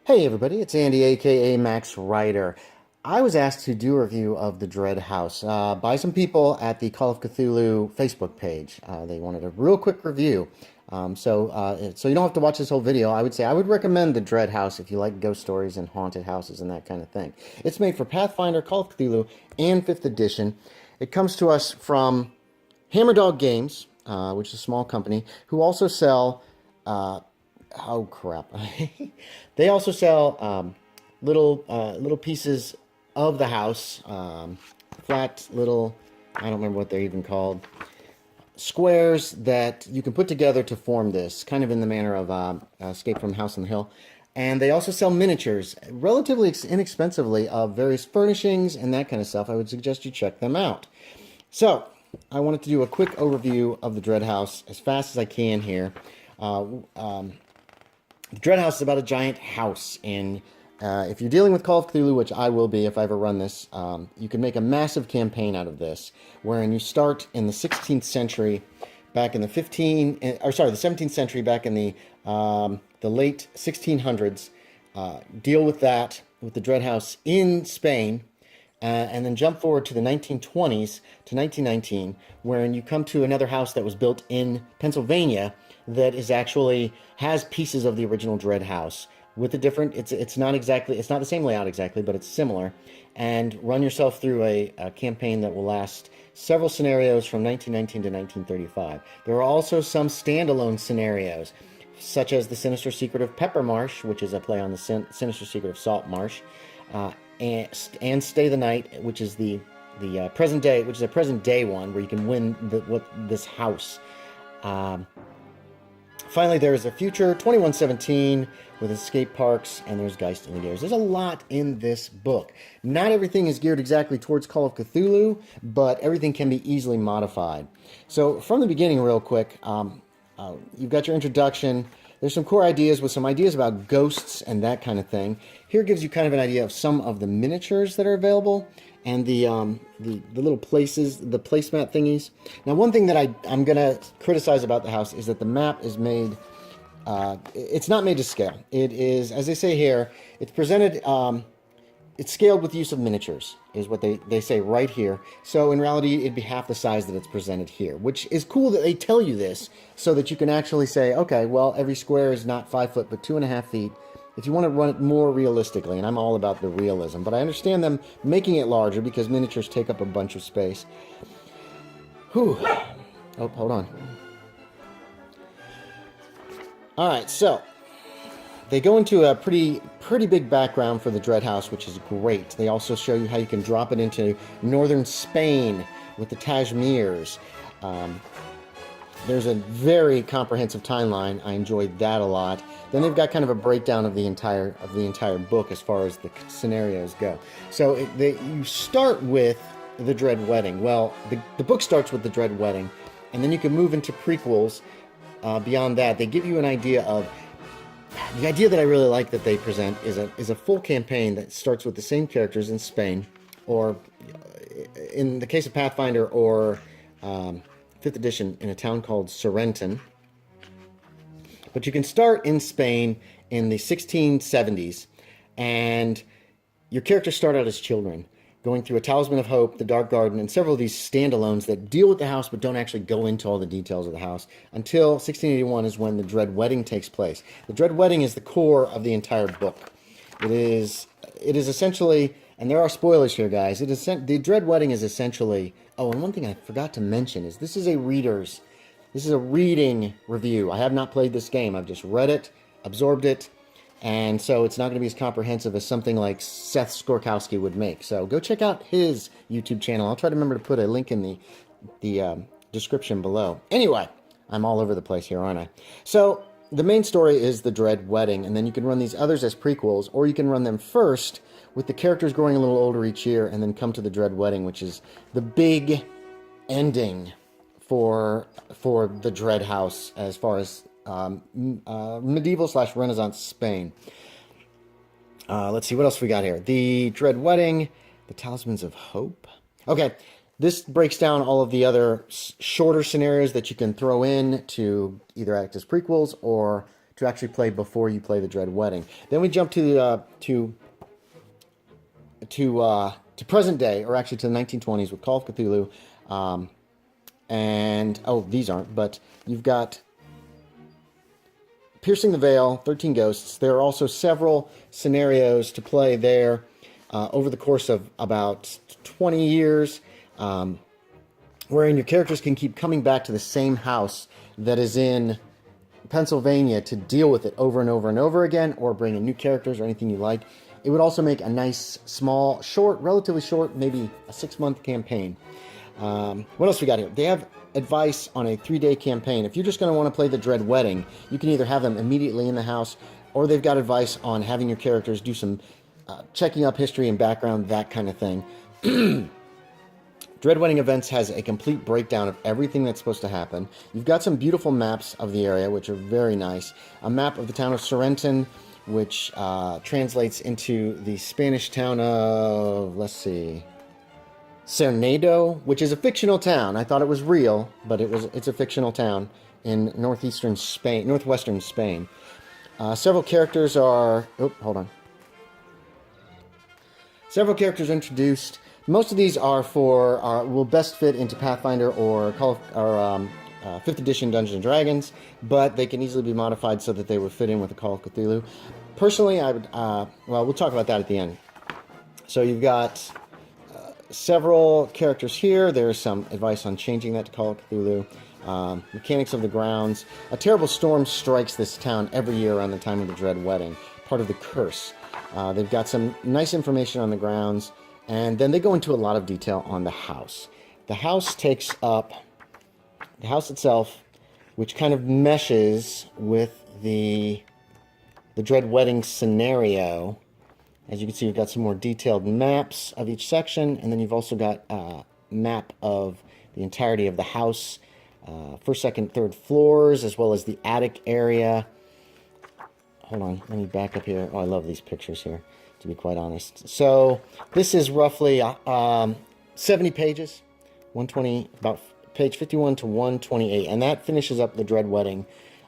Hey everybody, it's Andy, aka Max Ryder. I was asked to do a review of the Dread House by some people at the Call of Cthulhu Facebook page. They wanted a real quick review. So you don't have to watch this whole video. I would say I would recommend the Dread House if you like ghost stories and haunted houses and that kind of thing. It's made for Pathfinder, Call of Cthulhu, and 5th edition. It comes to us from Hammerdog Games, which is a small company, who also sell oh crap. They also sell little pieces of the house, flat little, I don't remember what they're even called, squares that you can put together to form this, kind of in the manner of Escape from House on the Hill. And they also sell miniatures, relatively inexpensively, of various furnishings and that kind of stuff. I would suggest you check them out. So, I wanted to do a quick overview of the Dread House as fast as I can here. The Dread House is about a giant house, and if you're dealing with Call of Cthulhu, which I will be if I ever run this, you can make a massive campaign out of this, wherein you start in the 16th century, back in the 17th century, back in the late 1600s. Deal with that, with the Dread House in Spain, and then jump forward to the 1920s to 1919, wherein you come to another house that was built in Pennsylvania that is actually has pieces of the original Dread House with a different. It's not the same layout exactly, but it's similar. And run yourself through a campaign that will last several scenarios from 1919 to 1935. There are also some standalone scenarios, such as The Sinister Secret of Pepper Marsh, which is a play on the Sinister Secret of Salt Marsh, and Stay the Night, which is the present day, which is a present day one where you can win this house. Finally, there is a future 2117 with escape parks, and there's Geist in the Gears. There's a lot in this book. Not everything is geared exactly towards Call of Cthulhu, but everything can be easily modified. So from the beginning, real quick, you've got your introduction. There's some core ideas with some ideas about ghosts and that kind of thing. Here gives you kind of an idea of some of the miniatures that are available and the little places, the placemat thingies. Now, one thing that I'm going to criticize about the house is that the map is made, it's not made to scale. It is, as they say here, it's presented, it's scaled with the use of miniatures, is what they say right here. So in reality, it'd be half the size that it's presented here, which is cool that they tell you this so that you can actually say, okay, well, every square is not 5 foot, but 2.5 feet. If you want to run it more realistically, and I'm all about the realism, but I understand them making it larger because miniatures take up a bunch of space. Whew. Oh, hold on. All right, so they go into a pretty big background for the Dread House, which is great. They also show you how you can drop it into northern Spain with the Tajmirs. There's a very comprehensive timeline. I enjoyed that a lot. Then they've got kind of a breakdown of the entire book as far as the scenarios go. So you start with the Dread Wedding. Well, the book starts with the Dread Wedding, and then you can move into prequels. Beyond that, they give you an idea of the idea that I really like that they present is a full campaign that starts with the same characters in Spain, or in the case of Pathfinder, or 5th edition, in a town called Sorrenton. But you can start in Spain in the 1670s, and your characters start out as children, going through A Talisman of Hope, The Dark Garden, and several of these standalones that deal with the house but don't actually go into all the details of the house, until 1681 is when the Dread Wedding takes place. The Dread Wedding is the core of the entire book. It is essentially, and there are spoilers here, guys, the Dread Wedding is essentially, oh, and one thing I forgot to mention is this is a reading review. I have not played this game. I've just read it, absorbed it, and so it's not going to be as comprehensive as something like Seth Skorkowsky would make. So go check out his YouTube channel. I'll try to remember to put a link in the description below. Anyway, I'm all over the place here, aren't I? So the main story is the Dread Wedding, and then you can run these others as prequels, or you can run them first with the characters growing a little older each year, and then come to the Dread Wedding, which is the big ending for the Dread House as far as medieval/Renaissance Spain. Let's see, what else we got here? The Dread Wedding, the Talismans of Hope. Okay, this breaks down all of the other shorter scenarios that you can throw in to either act as prequels or to actually play before you play the Dread Wedding. Then we jump to present day, or actually to the 1920s with Call of Cthulhu. And, these aren't, but you've got Piercing the Veil, 13 Ghosts. There are also several scenarios to play there over the course of about 20 years, wherein your characters can keep coming back to the same house that is in Pennsylvania to deal with it over and over and over again, or bring in new characters or anything you like. It would also make a nice, small, short, relatively short, maybe a 6-month campaign. What else we got here? They have advice on a 3-day campaign. If you're just going to want to play the Dread Wedding, you can either have them immediately in the house, or they've got advice on having your characters do some checking up history and background, that kind of thing. Dread Wedding Events has a complete breakdown of everything that's supposed to happen. You've got some beautiful maps of the area, which are very nice. A map of the town of Sorrenton, which translates into the Spanish town of, let's see, Cernedo, which is a fictional town. I thought it was real, but it's a fictional town in northwestern Spain. Several characters are... Oh, hold on. Several characters introduced. Most of these will best fit into Pathfinder or 5th edition Dungeons and Dragons, but they can easily be modified so that they would fit in with the Call of Cthulhu. Personally, I would... we'll talk about that at the end. So you've got several characters here. There's some advice on changing that to Call of Cthulhu. Mechanics of the grounds. A terrible storm strikes this town every year around the time of the Dread Wedding, part of the curse. They've got some nice information on the grounds, and then they go into a lot of detail on the house. The house takes up the house itself, which kind of meshes with the Dread Wedding scenario. As you can see, we've got some more detailed maps of each section, and then you've also got a map of the entirety of the house, first, second, third floors, as well as the attic area. Hold on, let me back up here. Oh, I love these pictures here, to be quite honest. So this is roughly 70 pages, 120, about page 51 to 128, and that finishes up the Dread Wedding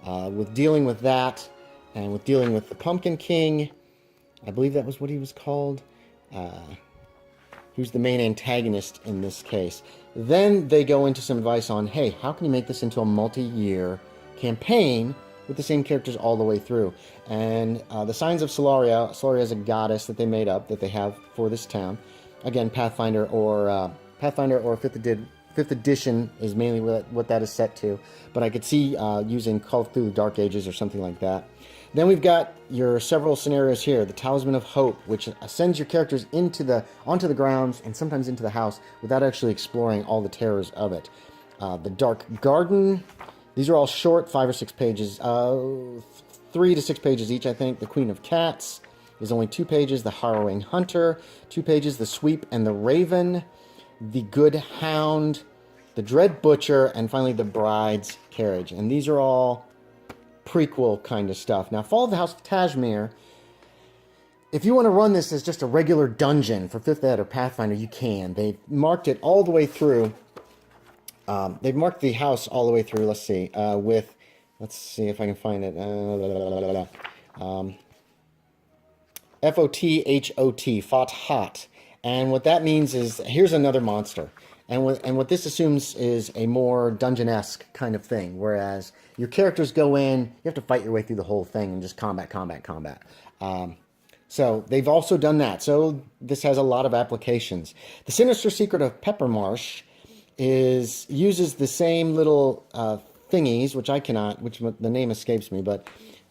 with dealing with that, and with dealing with the Pumpkin King. I believe that was what he was called. Who's the main antagonist in this case. Then they go into some advice on, hey, how can you make this into a multi-year campaign with the same characters all the way through? And the Signs of Solaria. Solaria is a goddess that they made up, that they have for this town. Again, Pathfinder or 5th edition is mainly what that is set to. But I could see using Call of Cthulhu Dark Ages or something like that. Then we've got your several scenarios here. The Talisman of Hope, which sends your characters onto the grounds and sometimes into the house without actually exploring all the terrors of it. The Dark Garden. These are all short, 5 or 6 pages. 3 to 6 pages each, I think. The Queen of Cats is only 2 pages. The Harrowing Hunter, 2 pages. The Sweep and the Raven. The Good Hound. The Dread Butcher. And finally, the Bride's Carriage. And these are all prequel kind of stuff. Now, Fall of the House of Tashmere, if you want to run this as just a regular dungeon for 5th Ed or Pathfinder, you can. They've marked it all the way through. They've marked the house all the way through, let's see, let's see if I can find it. F-O-T-H-O-T, Fot Hot. And what that means is, here's another monster. And what this assumes is a more dungeon-esque kind of thing, whereas your characters go in, you have to fight your way through the whole thing and just combat. So they've also done that. So this has a lot of applications. The Sinister Secret of Peppermarsh uses the same little thingies, which the name escapes me, but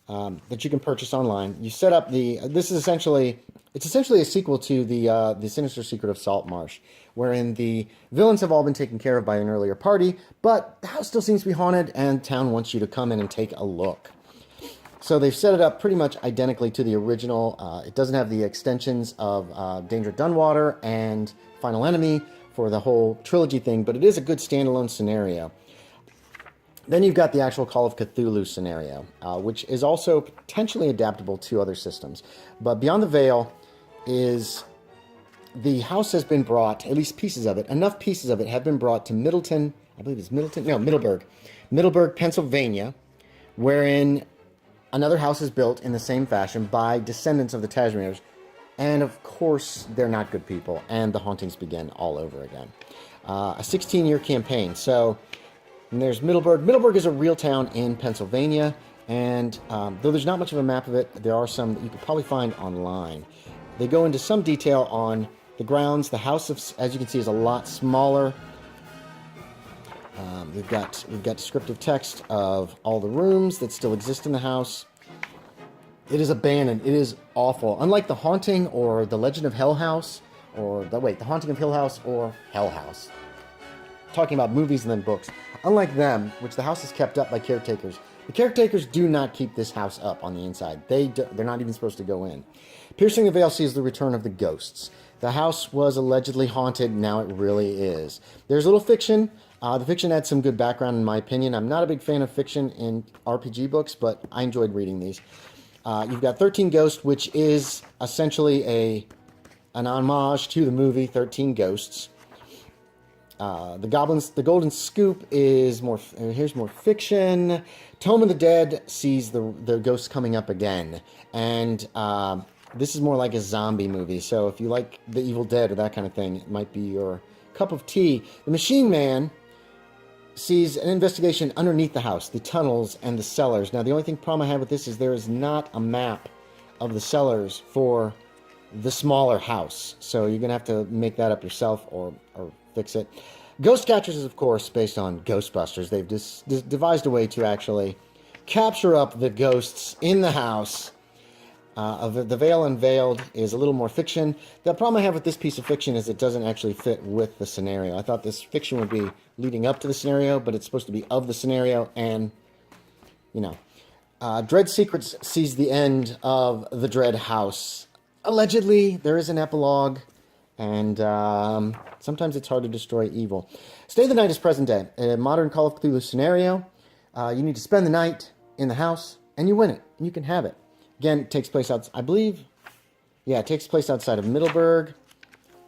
that you can purchase online. You set up it's essentially a sequel to the Sinister Secret of Saltmarsh, wherein the villains have all been taken care of by an earlier party, but the house still seems to be haunted, and town wants you to come in and take a look. So they've set it up pretty much identically to the original. It doesn't have the extensions of Danger at Dunwater and Final Enemy for the whole trilogy thing, but it is a good standalone scenario. Then you've got the actual Call of Cthulhu scenario, which is also potentially adaptable to other systems. But Beyond the Veil is... The house has been brought, at least pieces of it, enough pieces of it have been brought to Middleburg, Pennsylvania, wherein Another house is built in the same fashion by descendants of the Tashmiers, and of course, they're not good people, and the hauntings begin all over again. A 16-year campaign. So, and there's Middleburg. Middleburg is a real town in Pennsylvania, and though there's not much of a map of it, there are some that you could probably find online. They go into some detail on the grounds. The house, as you can see, is a lot smaller. We've got descriptive text of all the rooms that still exist in the house. It is abandoned. It is awful. Unlike The Haunting or The Legend of Hell House, The Haunting of Hill House or Hell House. Talking about movies and then books. Unlike them, which the house is kept up by caretakers, the caretakers do not keep this house up on the inside. They're not even supposed to go in. Piercing the Veil sees the return of the ghosts. The house was allegedly haunted. Now it really is. There's a little fiction. The fiction adds some good background, in my opinion. I'm not a big fan of fiction in RPG books, but I enjoyed reading these. You've got 13 Ghosts, which is essentially an homage to the movie 13 Ghosts. The Golden Scoop is here's more fiction. Tome of the Dead sees the ghosts coming up again. And this is more like a zombie movie. So if you like The Evil Dead or that kind of thing, it might be your cup of tea. The Machine Man sees an investigation underneath the house, the tunnels and the cellars. Now, the only problem I have with this is there is not a map of the cellars for the smaller house. So you're going to have to make that up yourself or fix it. Ghost Catchers is, of course, based on Ghostbusters. They've devised a way to actually capture up the ghosts in the house. The Veil Unveiled is a little more fiction. The problem I have with this piece of fiction is it doesn't actually fit with the scenario. I thought this fiction would be leading up to the scenario, but it's supposed to be of the scenario, and, Dread Secrets sees the end of the Dread House. Allegedly, there is an epilogue, and sometimes it's hard to destroy evil. Stay the Night is present day. In a modern Call of Cthulhu scenario, you need to spend the night in the house, and you win it, and you can have it. Again, it takes place it takes place outside of Middleburg.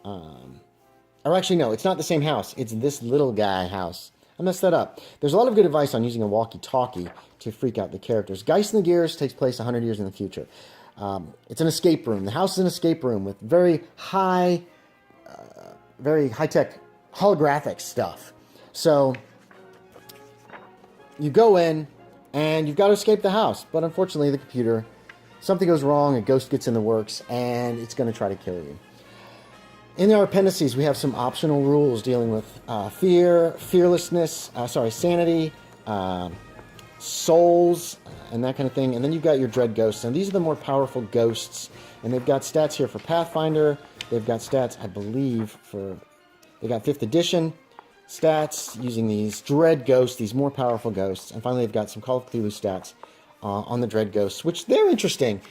Or actually, no, it's not the same house. It's this little guy house. I messed that up. There's a lot of good advice on using a walkie-talkie to freak out the characters. Geist and the Gears takes place 100 years in the future. It's an escape room. The house is an escape room with very high-tech holographic stuff. So, you go in, and you've got to escape the house. But unfortunately, the computer... Something goes wrong, a ghost gets in the works, and it's going to try to kill you. In our appendices, we have some optional rules dealing with sanity, souls, and that kind of thing. And then you've got your dread ghosts. And these are the more powerful ghosts. And they've got stats here for Pathfinder. They've got stats, I believe, they got 5th edition stats using these dread ghosts, these more powerful ghosts. And finally, they've got some Call of Cthulhu stats on the Dread Ghosts, which they're interesting.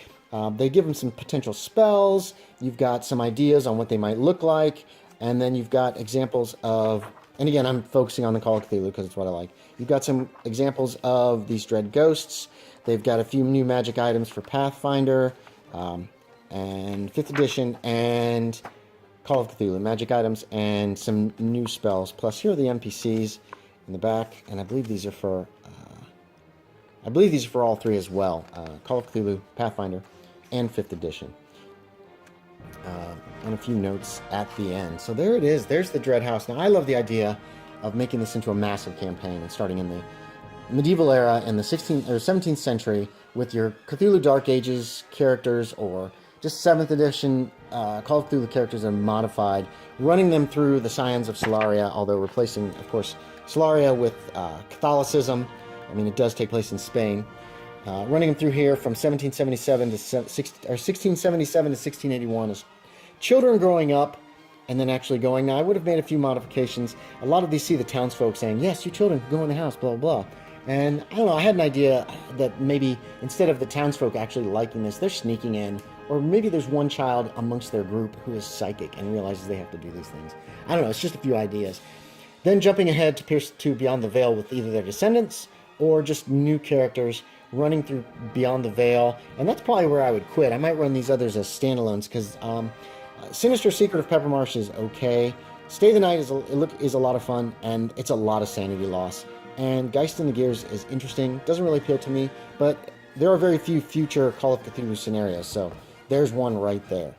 They give them some potential spells. You've got some ideas on what they might look like. And then you've got examples of... And again, I'm focusing on the Call of Cthulhu because it's what I like. You've got some examples of these Dread Ghosts. They've got a few new magic items for Pathfinder and 5th edition and Call of Cthulhu. Magic items and some new spells. Plus, here are the NPCs in the back. And I believe these are for... all three as well. Call of Cthulhu, Pathfinder, and 5th edition. And a few notes at the end. So there it is. There's the Dread House. Now, I love the idea of making this into a massive campaign and starting in the medieval era in the 16th or 17th century with your Cthulhu Dark Ages characters or just 7th edition Call of Cthulhu characters that are modified, running them through the Scions of Solaria, although replacing, of course, Solaria with Catholicism. I mean, it does take place in Spain. Running them through here from 1777 to 1677 to 1681 as children growing up and then actually going. Now, I would have made a few modifications. A lot of these see the townsfolk saying, yes, you children can go in the house, blah, blah, blah. And I don't know, I had an idea that maybe instead of the townsfolk actually liking this, they're sneaking in. Or maybe there's one child amongst their group who is psychic and realizes they have to do these things. I don't know, it's just a few ideas. Then jumping ahead to Beyond the Veil with either their descendants or just new characters running through Beyond the Veil. And that's probably where I would quit. I might run these others as standalones, because Sinister Secret of Peppermarsh is okay. Stay the Night is a lot of fun, and it's a lot of sanity loss. And Geist in the Gears is interesting. Doesn't really appeal to me, but there are very few future Call of Cthulhu scenarios, so there's one right there.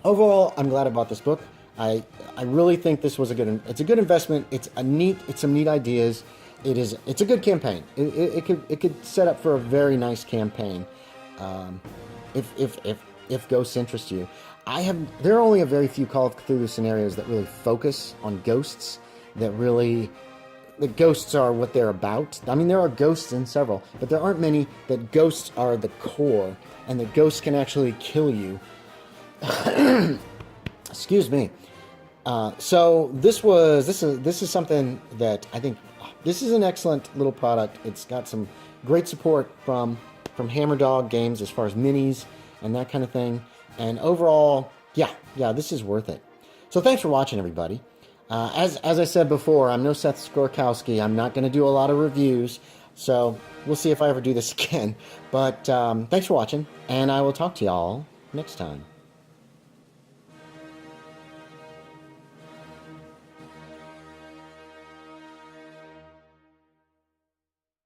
Overall, I'm glad I bought this book. I really think this was a good investment. It's some neat ideas. It's a good campaign. It could set up for a very nice campaign, if ghosts interest you. There are only a very few Call of Cthulhu scenarios that really focus on ghosts. The ghosts are what they're about. I mean, there are ghosts in several, but there aren't many that ghosts are the core, and that ghosts can actually kill you. Excuse me. So this is something that I think this is an excellent little product. It's got some great support from Hammerdog Games as far as minis and that kind of thing. And overall, yeah, this is worth it. So thanks for watching, everybody. As I said before, I'm no Seth Skorkowsky. I'm not going to do a lot of reviews, so we'll see if I ever do this again. But thanks for watching, and I will talk to y'all next time.